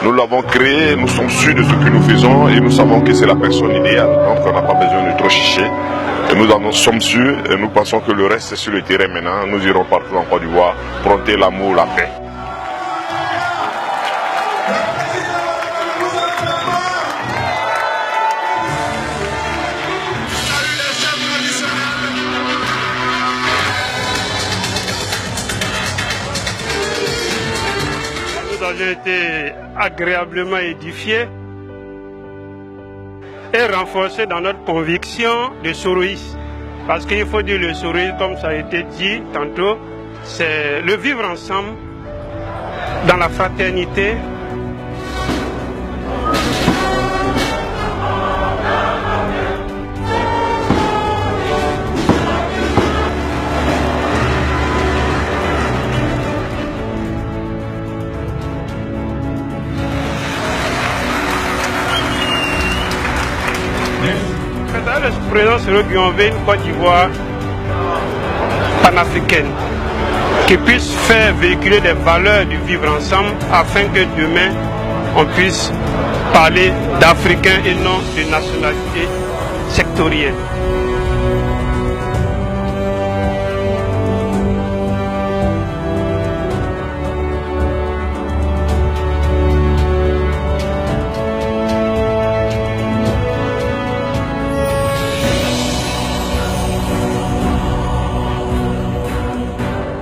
Nous l'avons créé, nous sommes sûrs de ce que nous faisons et nous savons que c'est la personne idéale. Donc on n'a pas besoin de trop chicher. Et nous en sommes sûrs et nous pensons que le reste c'est sur le terrain maintenant. Nous irons partout en Côte d'Ivoire, prôner l'amour, la paix. Nous avons été agréablement édifiés et renforcés dans notre conviction de soroïsme. Parce qu'il faut dire le soroïsme, comme ça a été dit tantôt, c'est le vivre ensemble dans la fraternité. Le président Soro Guillaume veut une Côte d'Ivoire panafricaine qui puisse faire véhiculer des valeurs du vivre ensemble afin que demain on puisse parler d'Africains et non de nationalité sectorielle.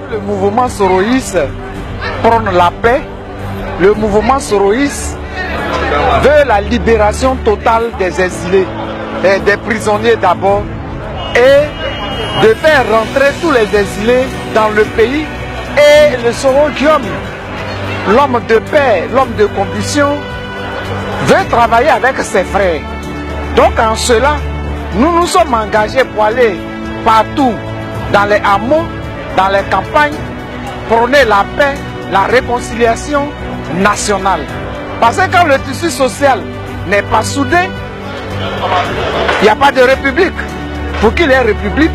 Le mouvement soroïste prône la paix. Le mouvement soroïste veut la libération totale des exilés, et des prisonniers d'abord, et de faire rentrer tous les exilés dans le pays. Et le Soro Guillaume, l'homme de paix, l'homme de conviction, veut travailler avec ses frères. Donc en cela, nous nous sommes engagés pour aller partout dans les hameaux, dans les campagnes, prôner la paix, la réconciliation nationale. Parce que quand le tissu social n'est pas soudé, il n'y a pas de république. Pour qu'il y ait république,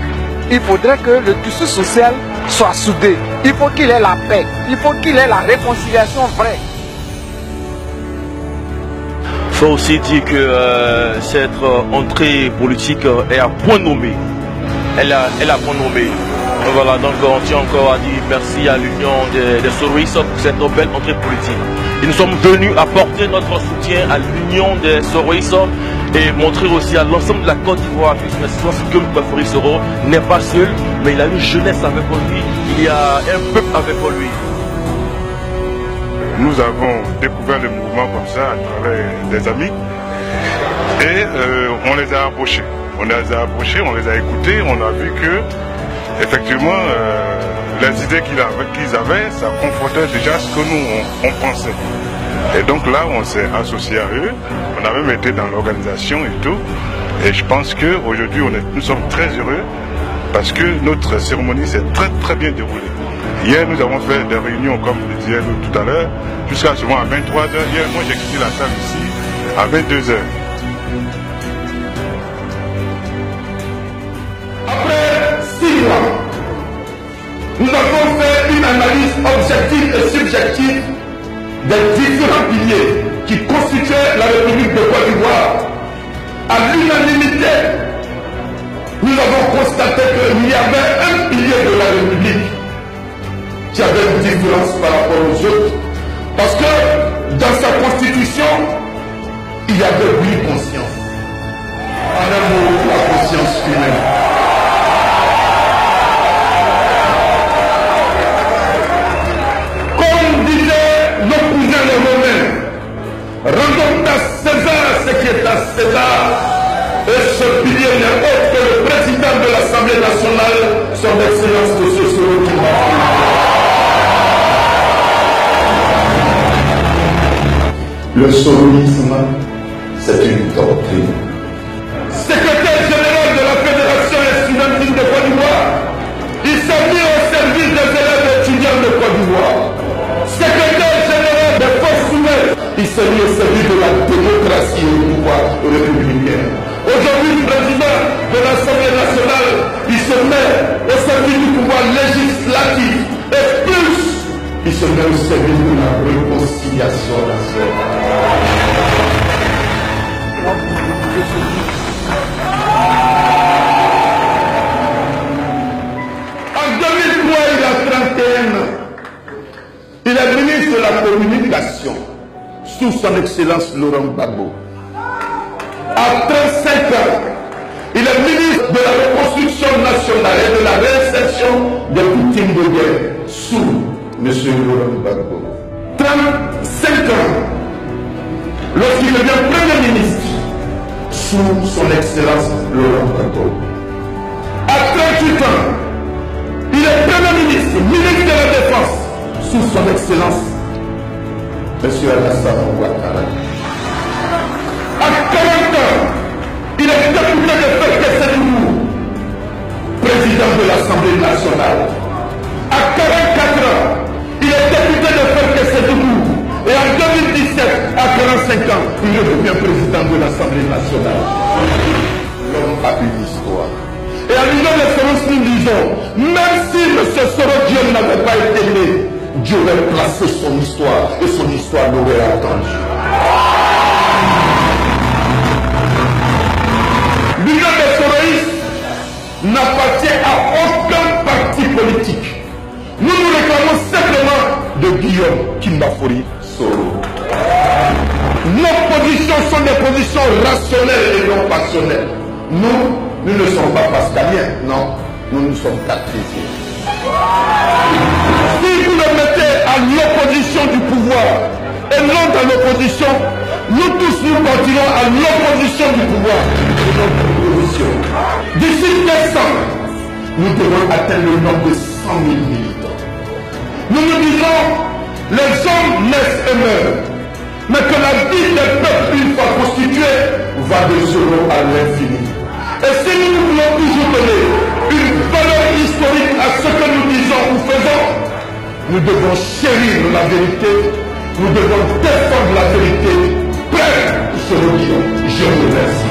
il faudrait que le tissu social soit soudé. Il faut qu'il ait la paix, il faut qu'il ait la réconciliation vraie. Il faut aussi dire que cette entrée politique est à point nommé. Elle a point nommé. Voilà, donc on tient encore à dire merci à l'Union des soroïstes pour cette belle entrée politique. Et nous sommes venus apporter notre soutien à l'Union des soroïstes et montrer aussi à l'ensemble de la Côte d'Ivoire que le Bafoury Soro n'est pas seul, mais il a une jeunesse avec lui, il y a un peuple avec lui. Nous avons découvert le mouvement comme ça à travers des amis et on les a approchés. On les a approchés, on les a écoutés, on a vu que effectivement, les idées qu'ils avaient, ça confortait déjà ce que nous, on pensait. Et donc là, on s'est associé à eux, on a même été dans l'organisation et tout. Et je pense qu'aujourd'hui, nous sommes très heureux parce que notre cérémonie s'est très bien déroulée. Hier, nous avons fait des réunions, comme je disais tout à l'heure, jusqu'à souvent à 23h. Hier, moi, j'ai quitté la salle ici à 22h. Nous avons fait une analyse objective et subjective des différents piliers qui constituaient la République de Côte d'Ivoire. À l'unanimité, nous avons constaté qu'il y avait un pilier de la République qui avait une différence par rapport aux autres. Parce que dans sa constitution, il y avait 8 consciences. En un mot, la conscience humaine. Rendons à César ce qui est à César. Et ce pilier n'est autre que le président de l'Assemblée nationale, son Excellence M. Soro Guillaume. Le soroïsme, c'est une doctrine. Secrétaire général de la Fédération estudiantine de Côte d'Ivoire, il s'est mis au service des élèves étudiants de Côte d'Ivoire. Secrétaire général des forces humaines, il s'est mis au service de la démocratie et du pouvoir républicain. Aujourd'hui, président de l'Assemblée nationale, il se met au service du pouvoir législatif et plus qui se met au service de la réconciliation nationale. En 2003, il a 31 ans. Il est ministre de la communication sous son excellence Laurent Gbagbo. À 35 ans, il est ministre de la reconstruction nationale et de la réinsertion des victimes de guerre sous M. Laurent Gbagbo. 35 ans, lorsqu'il devient Premier ministre sous son excellence Laurent Gbagbo. À 38 ans, il est Premier ministre, ministre de la Défense sous son excellence M. Alassane Ouattara. À 40 ans, il est député de Fekessédougou, président de l'Assemblée nationale. À 44 ans, il est député de Fekessédougou. Et en 2017, à 45 ans, il devient président de l'Assemblée nationale. L'homme a une histoire. Et à l'union de Soros, nous disons, même si M. Soros Dieu n'avait pas été né, Dieu aurait placé son histoire et son histoire l'aurait attendu. L'union des Soroïstes n'appartient à aucun parti politique. Nous nous réclamons simplement de Guillaume Kimbafori Soro. Nos positions sont des positions rationnelles et non passionnelles. Nous ne sommes pas pascaliens, non, nous sommes cartésiens. Si vous le mettez à l'opposition du pouvoir et non dans l'opposition, nous tous nous continuons à l'opposition du pouvoir et non à l'opposition. D'ici décembre, nous devons atteindre le nombre de 100 000 militants. Nous nous disons, les hommes naissent et meurent, mais que la vie des peuples, une fois constituée, va de zéro à l'infini. Et si nous voulons toujours donner une valeur historique à ce que nous disons ou faisons, nous devons chérir la vérité, nous devons défendre la vérité, prêts pour se redire. Je vous remercie.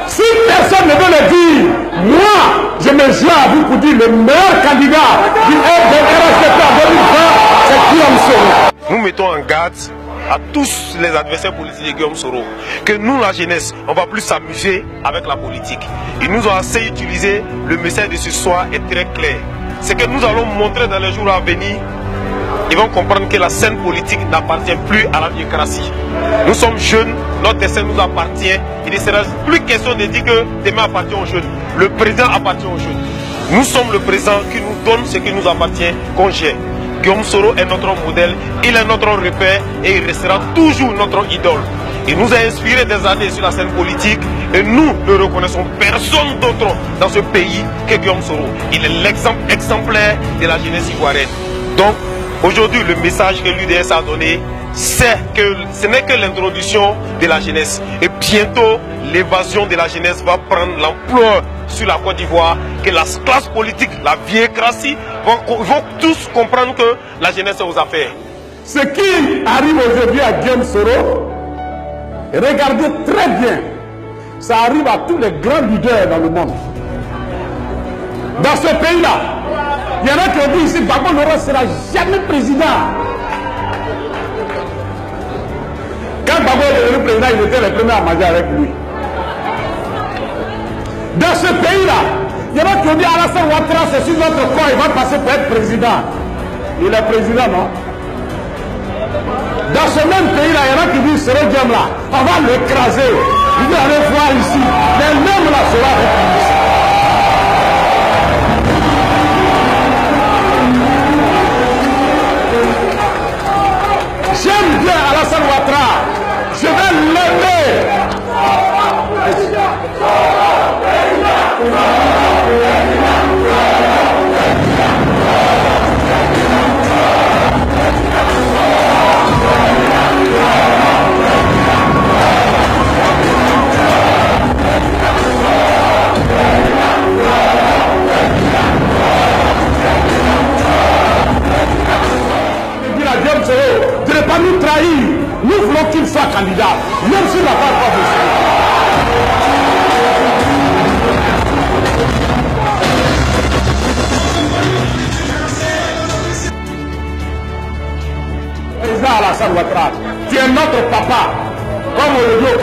Si personne ne veut le dire, moi, je me joins à vous pour dire le meilleur candidat du RSDP en 2020, c'est Guillaume Soro. Nous mettons en garde à tous les adversaires politiques de Guillaume Soro que nous, la jeunesse, on ne va plus s'amuser avec la politique. Ils nous ont assez utilisé, le message de ce soir est très clair. C'est que nous allons montrer dans les jours à venir, ils vont comprendre que la scène politique n'appartient plus à la démocratie. Nous sommes jeunes, notre destin nous appartient. Il ne sera plus question de dire que demain appartient aux jeunes. Le président appartient aux jeunes. Nous sommes le président qui nous donne ce qui nous appartient qu'on gère. Guillaume Soro est notre modèle, il est notre repère et il restera toujours notre idole. Il nous a inspiré des années sur la scène politique et nous ne reconnaissons personne d'autre dans ce pays que Guillaume Soro. Il est l'exemple exemplaire de la jeunesse ivoirienne. Donc, aujourd'hui, le message que l'UDS a donné, c'est que ce n'est que l'introduction de la jeunesse. Et bientôt, l'évasion de la jeunesse va prendre l'ampleur sur la Côte d'Ivoire, que la classe politique, la vieuxcratie, vont tous comprendre que la jeunesse est aux affaires. Ce qui arrive aujourd'hui à Guillaume Soro, regardez très bien, ça arrive à tous les grands leaders dans le monde. Dans ce pays-là, il y en a qui ont dit ici, Gbagbo ne sera jamais président. Quand Gbagbo est devenu président, il était le premier à manger avec lui. Dans ce pays-là, il y en a qui ont dit Alassane Ouattara, c'est sur notre corps, il va passer pour être président. Il est président, non? Dans ce même pays-là, il y en a qui disent, ce Diam là, on va l'écraser. Vous allez voir ici, les mêmes là sera républicain. J'aime bien Alassane Ouattara. Je vais l'aimer.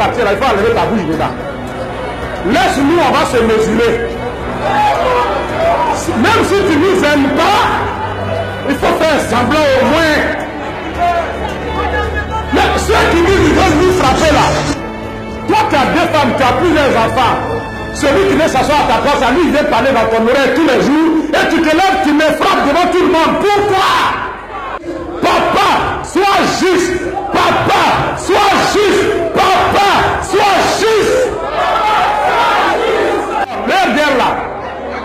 quartier là, il faut enlever ta bouche dedans. Laisse-nous, on va se mesurer. Même si tu ne nous aimes pas, il faut faire semblant au moins. Mais ceux qui disent qu'ils veulent nous frapper là, toi tu as deux femmes, tu as plusieurs enfants. Celui qui vient s'asseoir à ta place, à lui il vient parler dans ton oreille tous les jours, et tu te lèves, tu me frappes devant tout le monde. Pourquoi? Papa, sois juste. Papa, sois juste. Papa, sois juste. L'RDR là,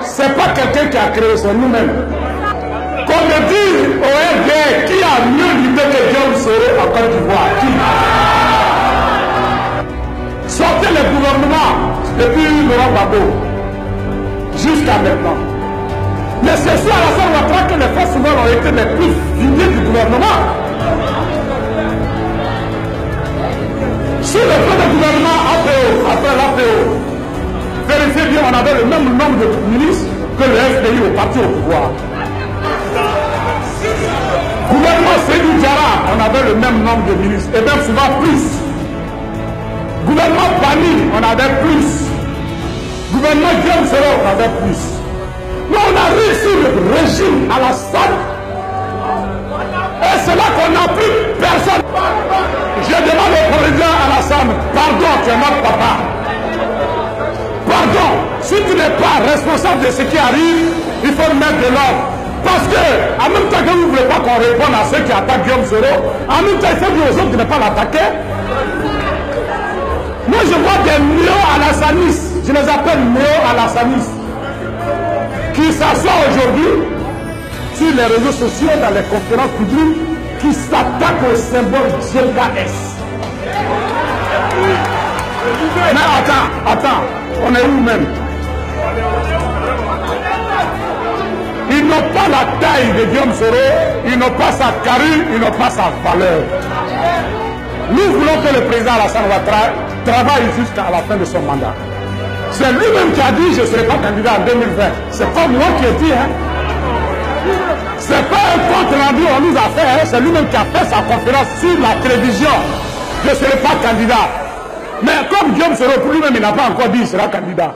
c'est pas quelqu'un qui a créé, c'est nous-mêmes. Qu'on me dise au RDR qui a mieux lutté que Guillaume Soro en Côte d'Ivoire. Qui? Sortez le gouvernement depuis Laurent Gbagbo jusqu'à maintenant. Mais c'est ça Alassane Ouattara que les forces noires ont été les plus vignées du gouvernement. Sur le plan du gouvernement APO, après l'APO, vérifiez bien, on avait le même nombre de ministres que le FPI au parti au pouvoir. Gouvernement Seydou Diarra, on avait le même nombre de ministres, et même souvent plus. Gouvernement Bani, on avait plus. Gouvernement Guillaume Soro, on avait plus. Mais on a réussi le régime Alassane. Et c'est là qu'on n'a plus personne. Je demande au président Alassane, pardon, tu es notre papa. Pardon, si tu n'es pas responsable de ce qui arrive, il faut mettre de l'ordre. Parce que, en même temps que vous ne voulez pas qu'on réponde à ceux qui attaquent Guillaume Soro, en même temps il faut dire aux autres de ne pas l'attaquer. Moi je vois des néo-alassanistes, je les appelle néo-alassanistes, qui s'assoient aujourd'hui sur les réseaux sociaux, dans les conférences publiques, qui s'attaquent au symbole GKS. Mais attends, on est où même? Ils n'ont pas la taille de Guillaume Soro, ils n'ont pas sa carrure, ils n'ont pas sa valeur. Nous voulons que le président Alassane Ouattara travaille jusqu'à la fin de son mandat. C'est lui-même qui a dit je ne serai pas candidat en 2020. C'est pas moi qui ai dit. Hein. C'est pas un compte rendu on nous a fait. Hein. C'est lui-même qui a fait sa conférence sur la télévision. Je ne serai pas candidat. Mais comme Guillaume Soro, pour lui-même, il n'a pas encore dit qu'il sera candidat.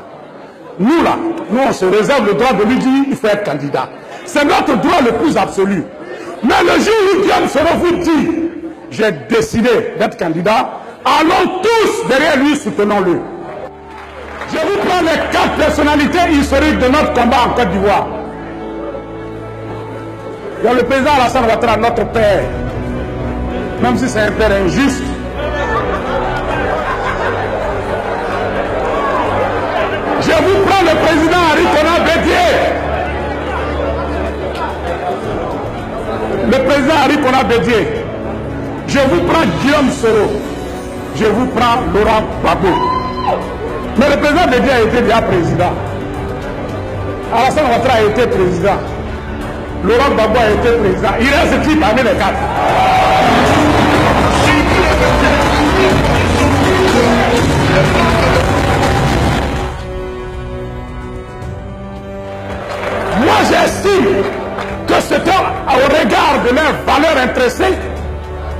Nous là, nous on se réserve le droit de lui dire il faut être candidat. C'est notre droit le plus absolu. Mais le jour où Guillaume Soro vous dit j'ai décidé d'être candidat, allons tous derrière lui, soutenons-le. Je vous prends les 4 personnalités historiques de notre combat en Côte d'Ivoire. Il y a le président Alassane Ouattara, notre père, même si c'est un père injuste. Je vous prends le président Henri Konan Bédié. Le président Henri Konan Bédié. Je vous prends Guillaume Soro. Je vous prends Laurent Gbagbo. Mais le président Bédié a été déjà président. Alassane Ouattara a été président. Laurent Gbagbo a été président. Il reste qui parmi les 4? Moi j'estime que c'est au regard de leur valeur intrinsèque,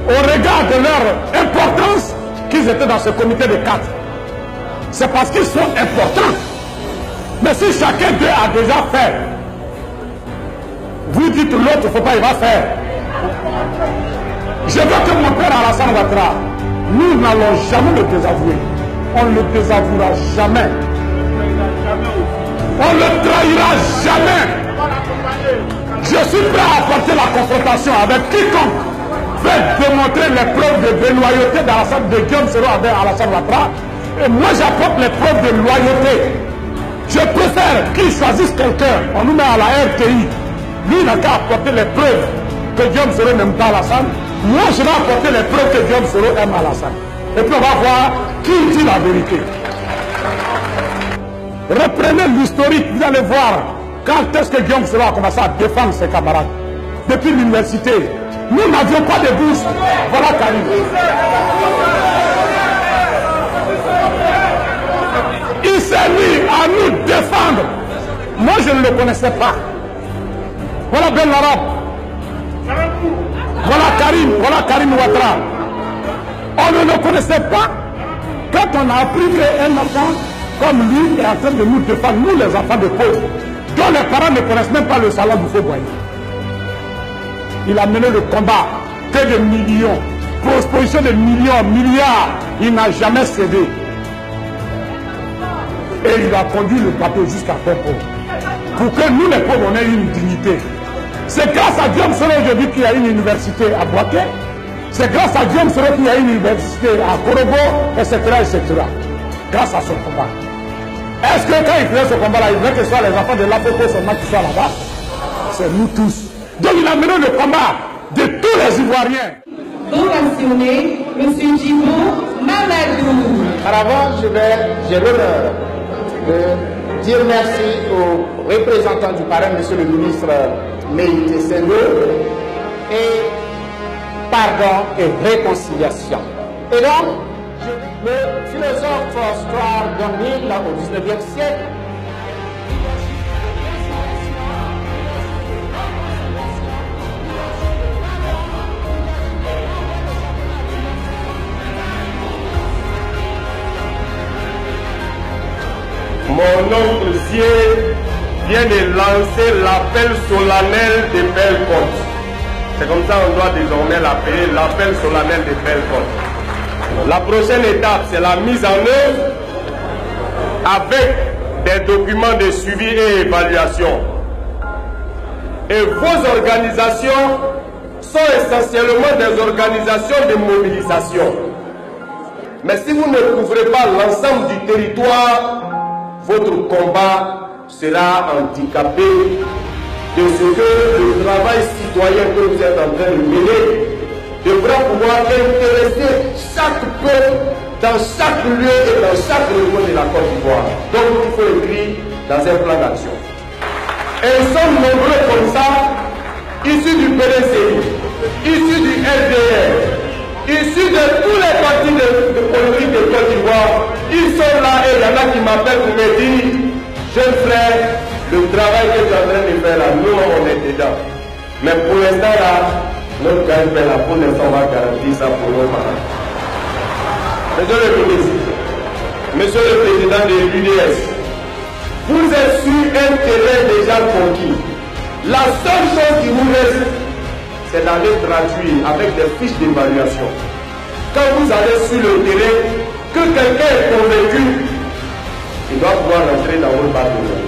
au regard de leur importance, qu'ils étaient dans ce comité de 4. C'est parce qu'ils sont importants. Mais si chacun d'eux a déjà fait, vous dites l'autre, il ne faut pas, il va faire. Je veux que mon père Alassane Ouattara, nous n'allons jamais le désavouer. On ne le désavouera jamais. On ne le trahira jamais. Je suis prêt à apporter la confrontation avec quiconque veut démontrer les preuves de déloyauté de Guillaume Soro avec Alassane Ouattara. Et moi j'apporte les preuves de loyauté. Je préfère qu'il choisisse quelqu'un, on nous met à la RTI. Lui il n'a qu'à apporter les preuves que Guillaume Soro n'aime pas Alassane. Moi je vais apporter les preuves que Guillaume Soro aime Alassane. Et puis on va voir qui dit la vérité. Reprenez l'historique, vous allez voir quand est-ce que Guillaume Soro a commencé à défendre ses camarades. Depuis l'université, nous n'avions pas de bourse. Voilà Karim. Il s'est mis à nous défendre. Moi je ne le connaissais pas. Voilà Ben Larab. Voilà Karim Ouattara. On ne le connaissait pas. Quand on a appris qu'un enfant comme lui est en train de nous défendre, nous les enfants de pauvres, dont les parents ne connaissent même pas le salon du faux-boyer. Il a mené le combat, que de millions, proposition de millions, milliards, il n'a jamais cédé. Et il a conduit le bateau jusqu'à Congo. Pour que nous les pauvres, on ait une dignité. C'est grâce à Dieu Soro aujourd'hui qu'il y a une université à Boaké. C'est grâce à Dieu Soro qu'il y a une université à Korobo, etc., etc. Grâce à son combat. Est-ce que quand il faisait ce combat-là, il voulait que ce soit les enfants de l'Afrique seulement qui soient là-bas? C'est nous tous. Donc il a mené le combat de tous les Ivoiriens. Ovationné, M. Djibo Mamadou. Avant, j'ai l'honneur de dire merci aux représentants du parrain, M. le ministre Méïté Senghor, et pardon et réconciliation. Et donc, le philosophe Stuart Gordon au XIXe siècle, mon oncle Zier vient de lancer l'appel solennel des belles côtes. C'est comme ça qu'on doit désormais l'appeler, l'appel solennel des belles côtes. La prochaine étape, c'est la mise en œuvre avec des documents de suivi et évaluation. Et vos organisations sont essentiellement des organisations de mobilisation. Mais si vous ne couvrez pas l'ensemble du territoire, votre combat sera handicapé de ce que le travail citoyen que vous êtes en train de mener devra pouvoir intéresser chaque peuple dans chaque lieu et dans chaque région de la Côte d'Ivoire. Donc il faut écrire dans un plan d'action. Et nous sommes nombreux comme ça, issus du PDCI, issus du RDR, issus de tous les partis de politique de Côte d'Ivoire. Ils sont là et il y en a qui m'appellent pour me dire, jeune frère, le travail que tu es en train de faire là, nous on est dedans. Mais pour l'instant là, notre gagne là, pour l'instant on va garantir ça pour nos parents. Monsieur le ministre, monsieur le président de l'UDS, vous êtes sur un terrain déjà conquis. La seule chose qui vous reste, c'est d'aller traduire avec des fiches d'évaluation. Quand vous allez sur le terrain, que quelqu'un est convaincu, il doit pouvoir rentrer dans votre bâtiment.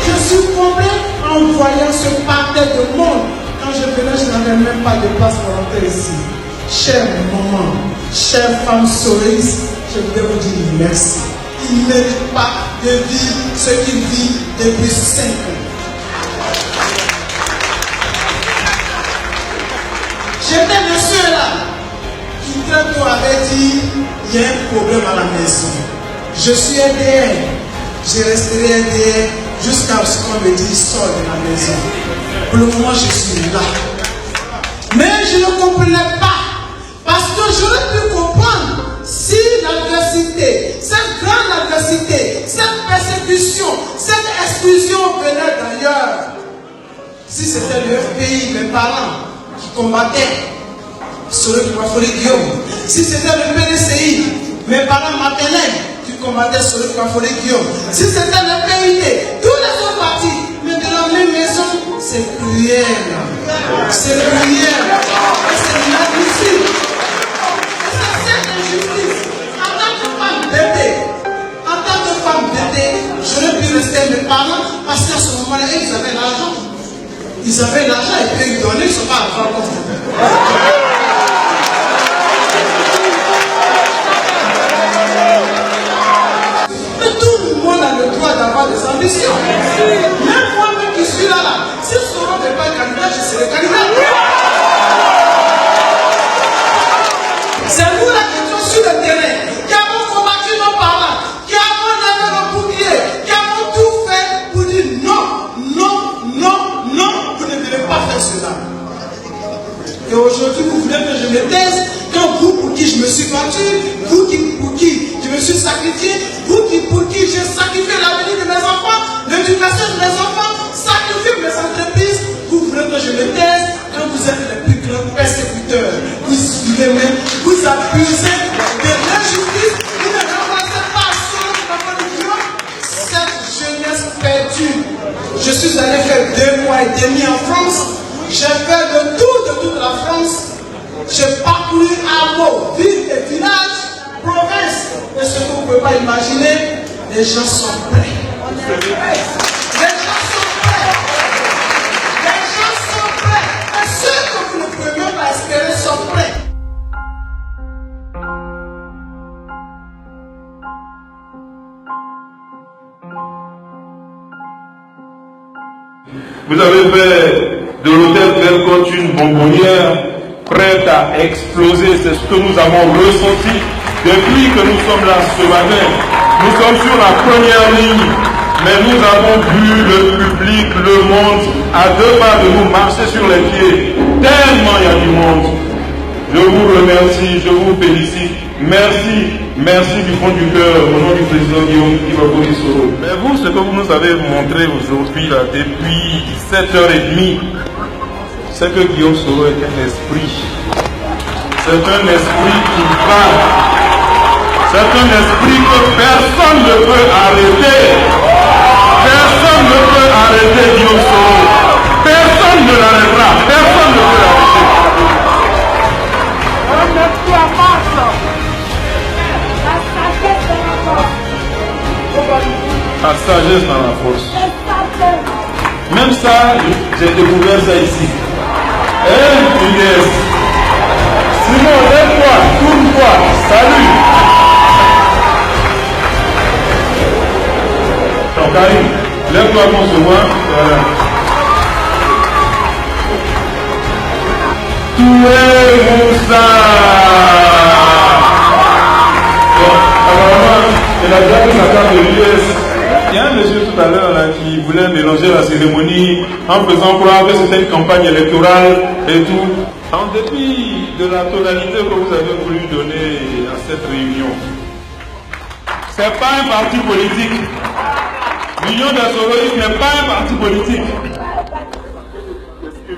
Je suis comblé en voyant ce parterre de monde. Quand je venais, je n'avais même pas de place pour rentrer ici. Chère maman, chère femme soroïste, je voulais vous dire merci. Il ne mérite pas de vivre ce qu'il vit depuis 5 ans. J'étais de ceux-là qui très tôt avaient dit il y a un problème à la maison. Je suis RDR, je resterai RDR jusqu'à ce qu'on me dise sors de la maison. Pour le moment, je suis là. Mais je ne comprenais pas. Parce que j'aurais pu comprendre si l'adversité, cette grande adversité, cette persécution, cette exclusion venait d'ailleurs. Si c'était le FPI, mes parents qui combattaient sur le Kwafori Guillaume, si c'était le PDCI, mes parents maternels qui combattaient sur le Kwafori Guillaume, si c'était le PID, tous les autres partis, mais de la même maison, c'est cruel. C'est cruel. Et c'est inadmissible. Et c'est cette injustice. En tant que femme bébé, j'aurais pu rester avec mes parents parce qu'à ce moment-là, ils avaient l'argent. Ils avaient l'argent et puis ils donnaient, ils ne sont pas à faire. Mais tout le monde a le droit d'avoir des ambitions. Même moi-même qui suis là, si Soro n'est pas candidat, je serai candidat. C'est nous là qui sommes sur le terrain, qui avons combattu nos parents, qui avons levé nos boucliers, qui avons tout fait pour dire non, non, non, non, vous ne devez pas faire cela. Et aujourd'hui, vous voulez que je me taise quand vous pour qui je me suis battu, vous pour qui je me suis sacrifié, vous pour qui j'ai sacrifié l'avenir de mes enfants, l'éducation de mes enfants, sacrifié mes entreprises, vous voulez que je me taise quand vous êtes les plus grands persécuteurs. Vous suivez même, vous abusez. permis en France. J'ai fait le tour de toute la France. J'ai parcouru hameaux, villes et villages, provinces. Et ce que vous ne pouvez pas imaginer, les gens sont prêts. Les gens sont prêts. Les gens sont prêts. Et ceux que vous ne pouvez même pas espérer sont prêts. Vous avez fait de l'hôtel Bellecote une bonbonnière prête à exploser. C'est ce que nous avons ressenti depuis que nous sommes là ce matin. Nous sommes sur la première ligne, mais nous avons vu le public, le monde, à 2 pas de nous marcher sur les pieds. Tellement il y a du monde. Je vous remercie, je vous félicite. Merci, merci du fond du cœur, au nom du président Guillaume Kibakori Soro. Mais vous, ce que vous nous avez montré aujourd'hui, là, depuis 7h30, c'est que Guillaume Soro est un esprit. C'est un esprit qui parle. C'est un esprit que personne ne peut arrêter. Personne ne peut arrêter Guillaume Soro. Personne ne l'arrêtera. Personne ne peut l'arrêter. La sagesse dans la force. Même ça, j'ai découvert ça ici. Yes. Simon, lève-toi, tourne-toi, salut. Donc, Karim, lève-toi qu'on se voit. Voilà. Toué Moussa. Bon, apparemment, il a déjà pris sa carte de l'US. Il y a un monsieur tout à l'heure là qui voulait mélanger la cérémonie en faisant croire que c'était une campagne électorale et tout. En dépit de la tonalité que vous avez voulu donner à cette réunion, c'est pas un parti politique. L'Union des Soroïstes n'est pas un parti politique.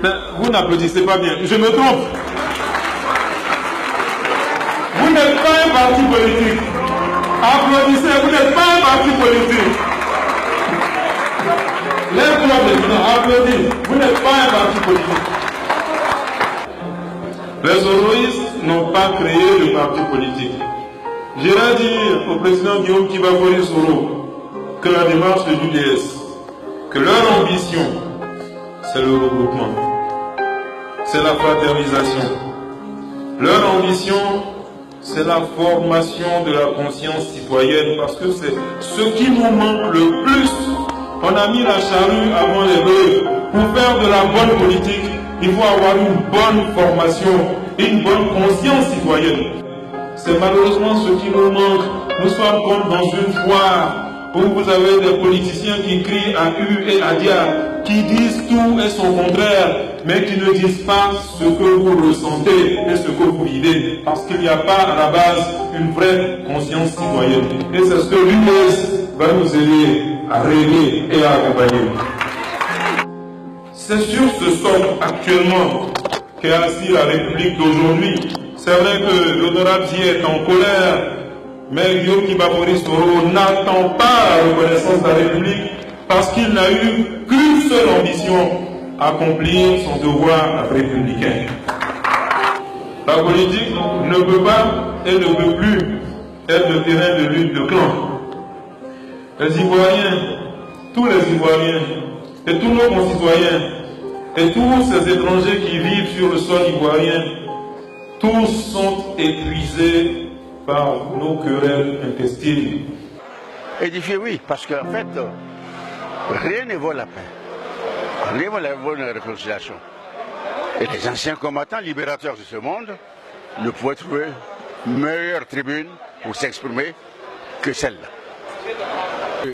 Mais vous n'applaudissez pas bien. Je me trompe. Vous n'êtes pas un parti politique. Applaudissez, vous n'êtes pas un parti politique. Lève-toi maintenant, applaudissez. Vous n'êtes pas un parti politique. Les Soroïstes n'ont pas créé de parti politique. J'irai dire au président Guillaume Kibakori Soro que la démarche de l'UDS, que leur ambition, c'est le regroupement, c'est la fraternisation. Leur ambition, c'est la formation de la conscience citoyenne, parce que c'est ce qui nous manque le plus. On a mis la charrue avant les bœufs. Pour faire de la bonne politique, il faut avoir une bonne formation, une bonne conscience citoyenne. C'est malheureusement ce qui nous manque. Nous sommes comme dans une foire où vous avez des politiciens qui crient à U et à Dia, qui disent tout et son contraire, mais qui ne disent pas ce que vous ressentez et ce que vous vivez, parce qu'il n'y a pas à la base une vraie conscience citoyenne. Et c'est ce que l'US va nous aider à régler et à accompagner. C'est sur ce socle actuellement qu'est assis la République d'aujourd'hui. C'est vrai que l'honorable Zi est en colère, mais Guillaume Kibakori Soro n'attend pas la reconnaissance de la République parce qu'il n'a eu qu'une seule ambition, accomplir son devoir républicain. La politique ne peut pas et ne peut plus être le terrain de lutte de clan. Les Ivoiriens, tous les Ivoiriens et tous nos concitoyens et tous ces étrangers qui vivent sur le sol ivoirien, tous sont épuisés par nos querelles intestines. Édifié, oui, parce qu'en fait, rien ne vaut la paix. Rien ne vaut la réconciliation. Et les anciens combattants libérateurs de ce monde ne pouvaient trouver meilleure tribune pour s'exprimer que celle-là.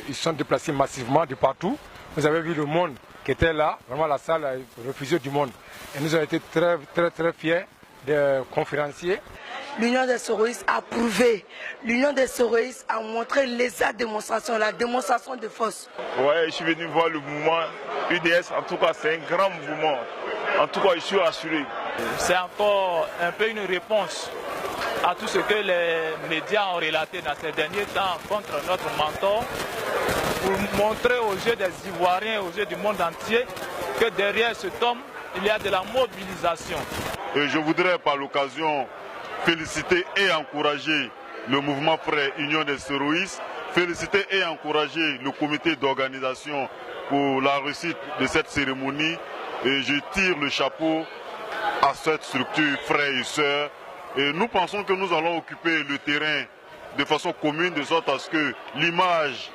Ils sont déplacés massivement de partout. Vous avez vu le monde qui était là, vraiment la salle refusée du monde. Et nous avons été très fiers des conférenciers. L'Union des Soroïstes a prouvé, l'Union des Soroïstes a montré l'exacte démonstration, la démonstration de force. Ouais, je suis venu voir le mouvement UDS, en tout cas c'est un grand mouvement. En tout cas, je suis assuré. C'est encore un peu une réponse à tout ce que les médias ont relaté dans ces derniers temps contre notre mentor, pour montrer aux yeux des Ivoiriens, aux yeux du monde entier, que derrière cet homme, il y a de la mobilisation. Et je voudrais par l'occasion féliciter et encourager le mouvement Frères Union des Soroïs, féliciter et encourager le comité d'organisation pour la réussite de cette cérémonie. Et je tire le chapeau à cette structure frères et sœurs. Et nous pensons que nous allons occuper le terrain de façon commune, de sorte à ce que l'image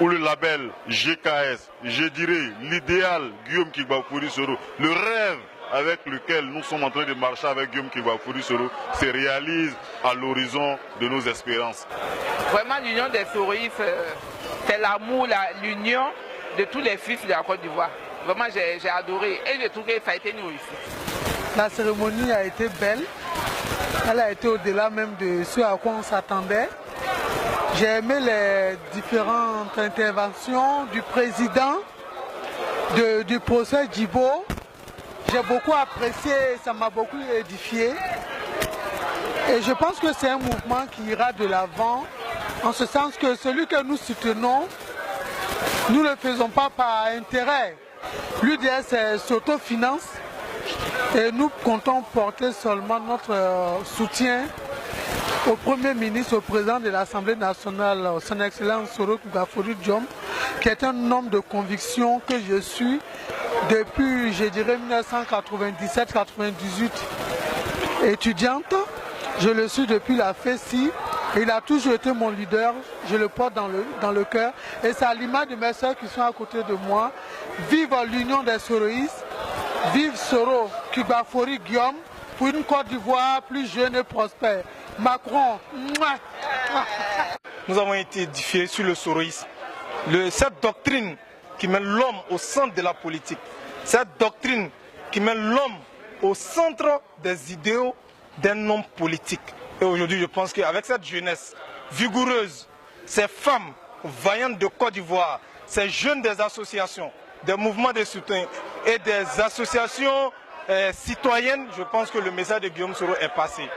ou le label GKS, je dirais l'idéal Guillaume Kigbafoury Soro, le rêve avec lequel nous sommes en train de marcher avec Guillaume Kigbafoury Soro, se réalise à l'horizon de nos espérances. Vraiment, l'union des Soroïs, c'est l'amour, l'union de tous les fils de la Côte d'Ivoire. Vraiment, j'ai adoré et je trouve que ça a été une réussite. La cérémonie a été belle. Elle a été au-delà même de ce à quoi on s'attendait. J'ai aimé les différentes interventions du président, du procès Djibo. J'ai beaucoup apprécié, ça m'a beaucoup édifié. Et je pense que c'est un mouvement qui ira de l'avant, en ce sens que celui que nous soutenons, nous ne le faisons pas par intérêt. L'UDS s'autofinance et nous comptons porter seulement notre soutien au Premier ministre, au président de l'Assemblée nationale, son Excellence Soro Kigbafoury Diom, qui est un homme de conviction que je suis depuis, je dirais, 1997-98 étudiante. Je le suis depuis la FESI. Il a toujours été mon leader, je le porte dans le cœur. Et c'est à l'image de mes soeurs qui sont à côté de moi. Vive l'union des Soroïs, vive Soro Kigbafoury Guillaume pour une Côte d'Ivoire plus jeune et prospère. Macron. Nous avons été édifiés sur le soroïsme. Cette doctrine qui met l'homme au centre de la politique. Cette doctrine qui met l'homme au centre des idéaux d'un homme politique. Et aujourd'hui, je pense qu'avec cette jeunesse vigoureuse, ces femmes vaillantes de Côte d'Ivoire, ces jeunes des associations, des mouvements de soutien et des associations citoyennes, je pense que le message de Guillaume Soro est passé.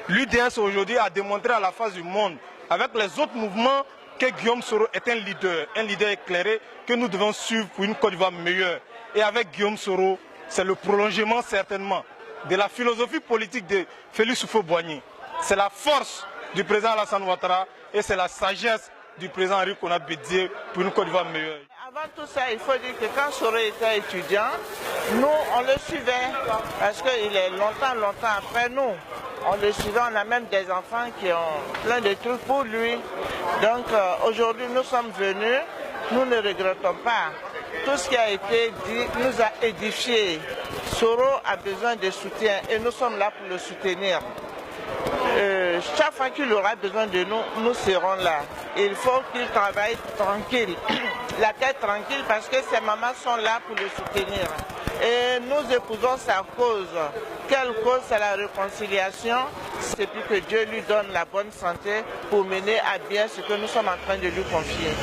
L'UDS aujourd'hui a démontré à la face du monde, avec les autres mouvements, que Guillaume Soro est un leader éclairé que nous devons suivre pour une Côte d'Ivoire meilleure. Et avec Guillaume Soro, c'est le prolongement certainement de la philosophie politique de Félix Houphouët-Boigny. C'est la force du président Alassane Ouattara et c'est la sagesse du président Henri Konan Bédié pour une Côte d'Ivoire meilleure. Avant tout ça, il faut dire que quand Soro était étudiant, nous, on le suivait parce qu'il est longtemps après nous. On le suivait, on a même des enfants qui ont plein de trucs pour lui. Donc aujourd'hui, nous sommes venus, nous ne regrettons pas. Tout ce qui a été dit nous a édifiés. Soro a besoin de soutien et nous sommes là pour le soutenir. Chaque fois qu'il aura besoin de nous, nous serons là. Il faut qu'il travaille tranquille, la tête tranquille parce que ses mamans sont là pour le soutenir. Et nous épousons sa cause. Quelle cause? C'est la réconciliation. C'est puis que Dieu lui donne la bonne santé pour mener à bien ce que nous sommes en train de lui confier.